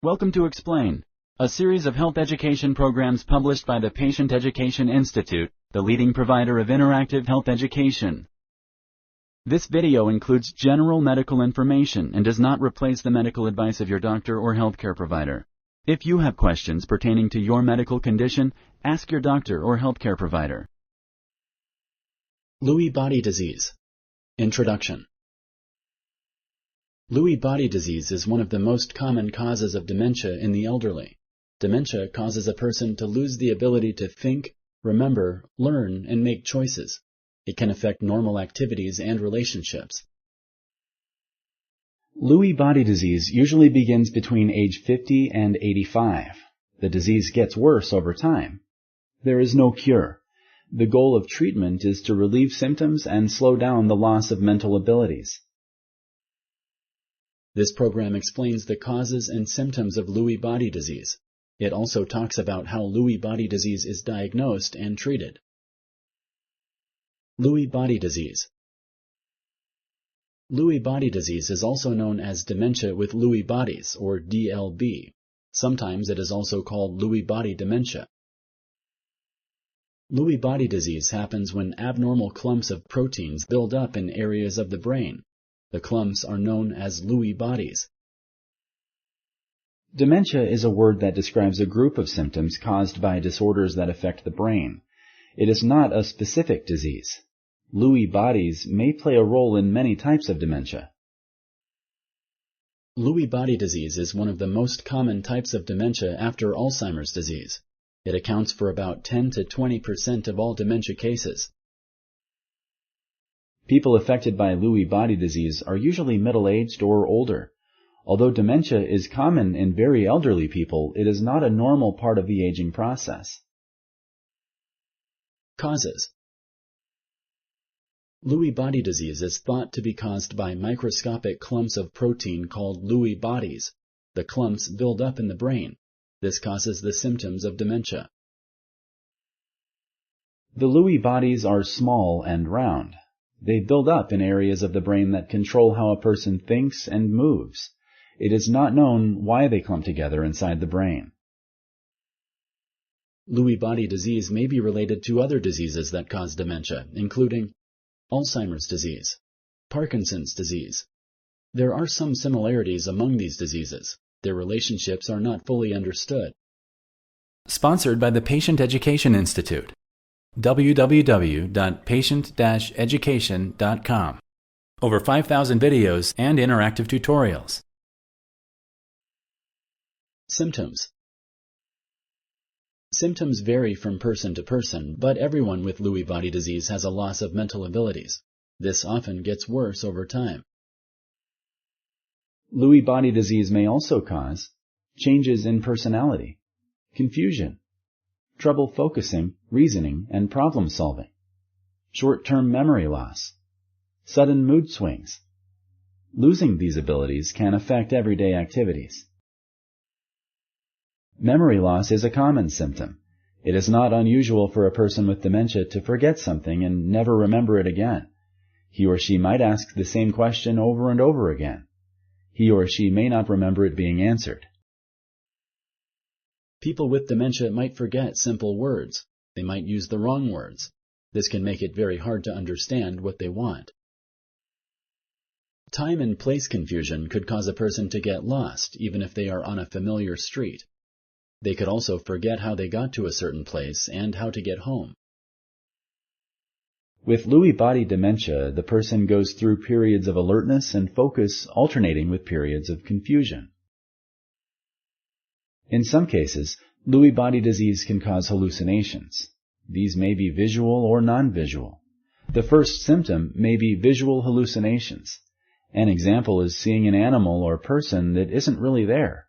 Welcome to Explain, a series of health education programs published by the Patient Education Institute, the leading provider of interactive health education. This video includes general medical information and does not replace the medical advice of your doctor or healthcare provider. If you have questions pertaining to your medical condition, ask your doctor or healthcare provider. Lewy Body Disease. Introduction. Lewy Body Disease is one of the most common causes of dementia in the elderly. Dementia causes a person to lose the ability to think, remember, learn, and make choices. It can affect normal activities and relationships. Lewy body disease usually begins between age 50 and 85. The disease gets worse over time. There is no cure. The goal of treatment is to relieve symptoms and slow down the loss of mental abilities. This program explains the causes and symptoms of Lewy body disease. It also talks about how Lewy body disease is diagnosed and treated. Lewy body disease. Lewy body disease is also known as dementia with Lewy bodies, or DLB. Sometimes it is also called Lewy body dementia. Lewy body disease happens when abnormal clumps of proteins build up in areas of the brain. The clumps are known as Lewy bodies. Dementia is a word that describes a group of symptoms caused by disorders that affect the brain. It is not a specific disease. Lewy bodies may play a role in many types of dementia. Lewy body disease is one of the most common types of dementia after Alzheimer's disease. It accounts for about 10 to 20% of all dementia cases. People affected by Lewy body disease are usually middle-aged or older. Although dementia is common in very elderly people, it is not a normal part of the aging process. Causes. Lewy body disease is thought to be caused by microscopic clumps of protein called Lewy bodies. The clumps build up in the brain. This causes the symptoms of dementia. The Lewy bodies are small and round. They build up in areas of the brain that control how a person thinks and moves. It is not known why they clump together inside the brain. Lewy body disease may be related to other diseases that cause dementia, including Alzheimer's disease, Parkinson's disease. There are some similarities among these diseases. Their relationships are not fully understood. Sponsored by the Patient Education Institute. www.patient-education.com. Over 5,000 videos and interactive tutorials. Symptoms. Symptoms vary from person to person, but everyone with Lewy body disease has a loss of mental abilities. This often gets worse over time. Lewy body disease may also cause changes in personality, confusion, trouble focusing, reasoning, and problem solving, short-term memory loss, sudden mood swings. Losing these abilities can affect everyday activities. Memory loss is a common symptom. It is not unusual for a person with dementia to forget something and never remember it again. He or she might ask the same question over and over again. He or she may not remember it being answered. People with dementia might forget simple words. They might use the wrong words. This can make it very hard to understand what they want. Time and place confusion could cause a person to get lost, even if they are on a familiar street. They could also forget how they got to a certain place and how to get home. With Lewy body dementia, the person goes through periods of alertness and focus alternating with periods of confusion. In some cases, Lewy body disease can cause hallucinations. These may be visual or non-visual. The first symptom may be visual hallucinations. An example is seeing an animal or person that isn't really there.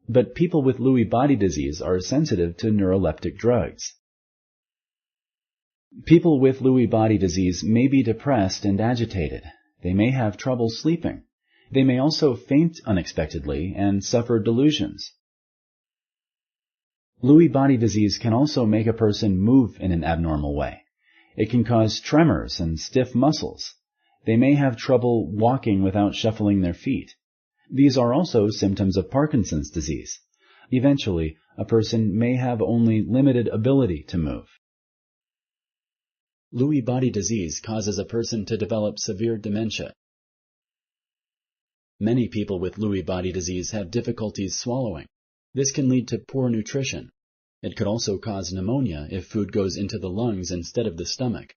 But people with Lewy body disease are sensitive to neuroleptic drugs. People with Lewy body disease may be depressed and agitated. They may have trouble sleeping. They may also faint unexpectedly and suffer delusions. Lewy body disease can also make a person move in an abnormal way. It can cause tremors and stiff muscles. They may have trouble walking without shuffling their feet. These are also symptoms of Parkinson's disease. Eventually, a person may have only limited ability to move. Lewy body disease causes a person to develop severe dementia. Many people with Lewy body disease have difficulties swallowing. This can lead to poor nutrition. It could also cause pneumonia if food goes into the lungs instead of the stomach.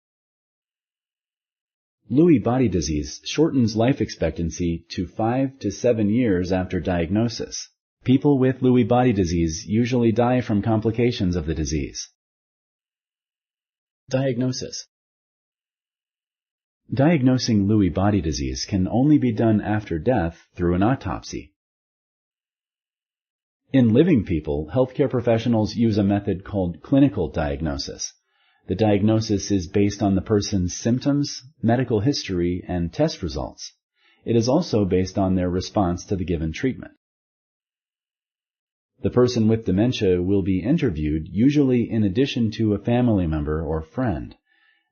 Lewy body disease shortens life expectancy to 5 to 7 years after diagnosis. People with Lewy body disease usually die from complications of the disease. Diagnosis. Diagnosing Lewy body disease can only be done after death through an autopsy. In living people, healthcare professionals use a method called clinical diagnosis. The diagnosis is based on the person's symptoms, medical history, and test results. It is also based on their response to the given treatment. The person with dementia will be interviewed, usually in addition to a family member or friend.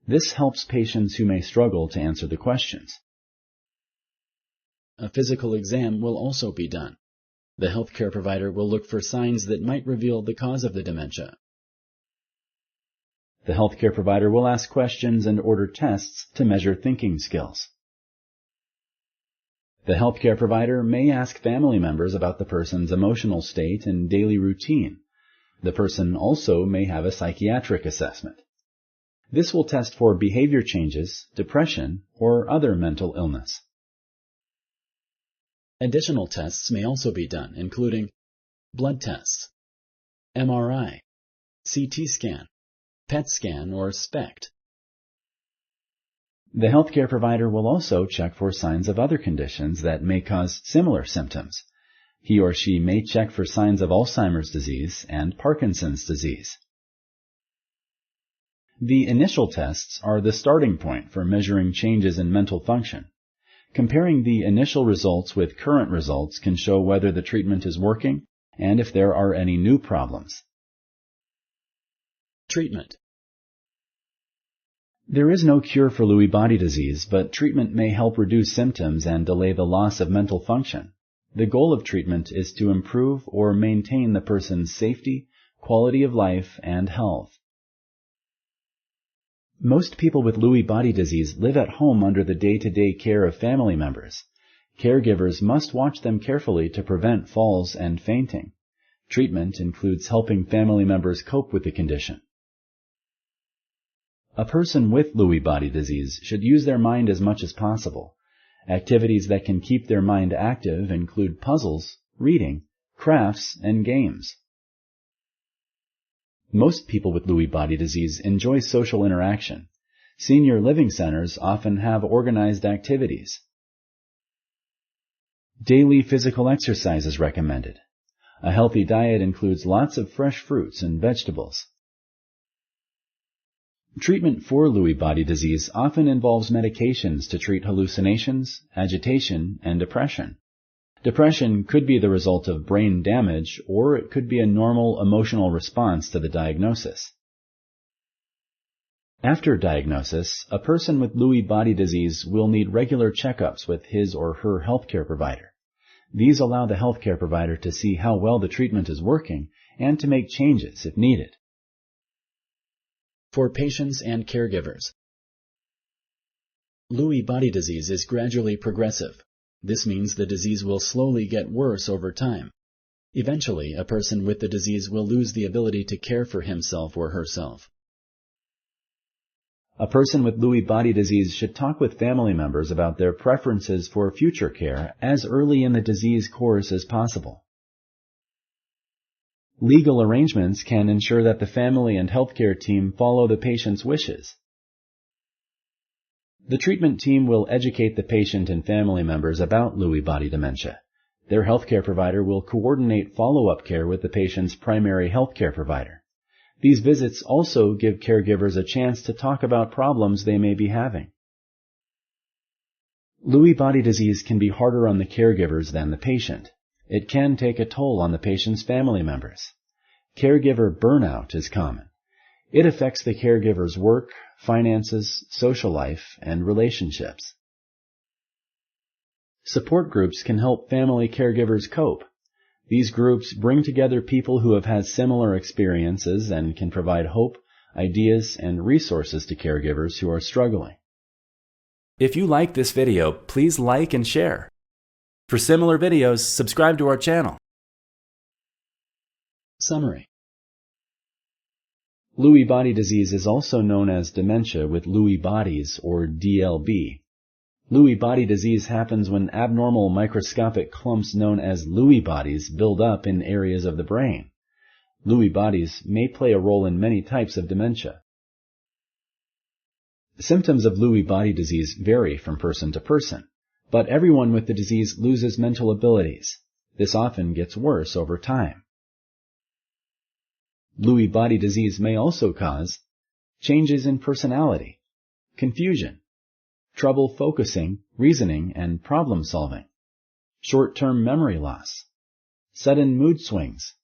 This helps patients who may struggle to answer the questions. A physical exam will also be done. The healthcare provider will look for signs that might reveal the cause of the dementia. The healthcare provider will ask questions and order tests to measure thinking skills. The healthcare provider may ask family members about the person's emotional state and daily routine. The person also may have a psychiatric assessment. This will test for behavior changes, depression, or other mental illness. Additional tests may also be done, including blood tests, MRI, CT scan, PET scan, or SPECT. The healthcare provider will also check for signs of other conditions that may cause similar symptoms. He or she may check for signs of Alzheimer's disease and Parkinson's disease. The initial tests are the starting point for measuring changes in mental function. Comparing the initial results with current results can show whether the treatment is working and if there are any new problems. Treatment. There is no cure for Lewy body disease, but treatment may help reduce symptoms and delay the loss of mental function. The goal of treatment is to improve or maintain the person's safety, quality of life, and health. Most people with Lewy body disease live at home under the day-to-day care of family members. Caregivers must watch them carefully to prevent falls and fainting. Treatment includes helping family members cope with the condition. A person with Lewy body disease should use their mind as much as possible. Activities that can keep their mind active include puzzles, reading, crafts, and games. Most people with Lewy body disease enjoy social interaction. Senior living centers often have organized activities. Daily physical exercise is recommended. A healthy diet includes lots of fresh fruits and vegetables. Treatment for Lewy body disease often involves medications to treat hallucinations, agitation, and depression. Depression could be the result of brain damage, or it could be a normal emotional response to the diagnosis. After diagnosis, a person with Lewy body disease will need regular checkups with his or her healthcare provider. These allow the healthcare provider to see how well the treatment is working and to make changes if needed. For patients and caregivers. Lewy body disease is gradually progressive. This means the disease will slowly get worse over time. Eventually, a person with the disease will lose the ability to care for himself or herself. A person with Lewy body disease should talk with family members about their preferences for future care as early in the disease course as possible. Legal arrangements can ensure that the family and healthcare team follow the patient's wishes. The treatment team will educate the patient and family members about Lewy body dementia. Their healthcare provider will coordinate follow-up care with the patient's primary healthcare provider. These visits also give caregivers a chance to talk about problems they may be having. Lewy body disease can be harder on the caregivers than the patient. It can take a toll on the patient's family members. Caregiver burnout is common. It affects the caregiver's work, finances, social life, and relationships. Support groups can help family caregivers cope. These groups bring together people who have had similar experiences and can provide hope, ideas, and resources to caregivers who are struggling. If you like this video, please like and share. For similar videos, subscribe to our channel. Summary. Lewy body disease is also known as dementia with Lewy bodies, or DLB. Lewy body disease happens when abnormal microscopic clumps known as Lewy bodies build up in areas of the brain. Lewy bodies may play a role in many types of dementia. Symptoms of Lewy body disease vary from person to person, but everyone with the disease loses mental abilities. This often gets worse over time. Lewy body disease may also cause changes in personality, confusion, trouble focusing, reasoning, and problem solving, short-term memory loss, sudden mood swings.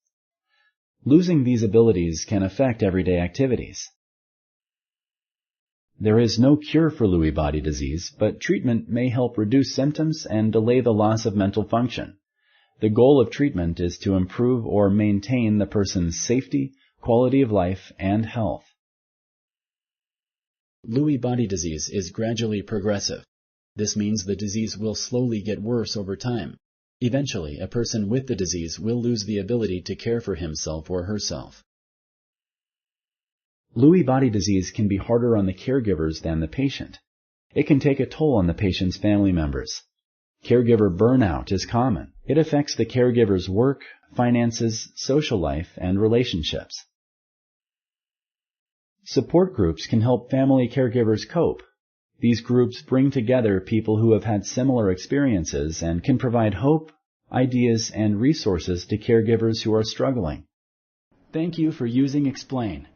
Losing these abilities can affect everyday activities. There is no cure for Lewy body disease, but treatment may help reduce symptoms and delay the loss of mental function. The goal of treatment is to improve or maintain the person's safety, quality of life, and health. Lewy body disease is gradually progressive. This means the disease will slowly get worse over time. Eventually, a person with the disease will lose the ability to care for himself or herself. Lewy body disease can be harder on the caregivers than the patient. It can take a toll on the patient's family members. Caregiver burnout is common. It affects the caregiver's work, finances, social life, and relationships. Support groups can help family caregivers cope. These groups bring together people who have had similar experiences and can provide hope, ideas, and resources to caregivers who are struggling. Thank you for using Explain.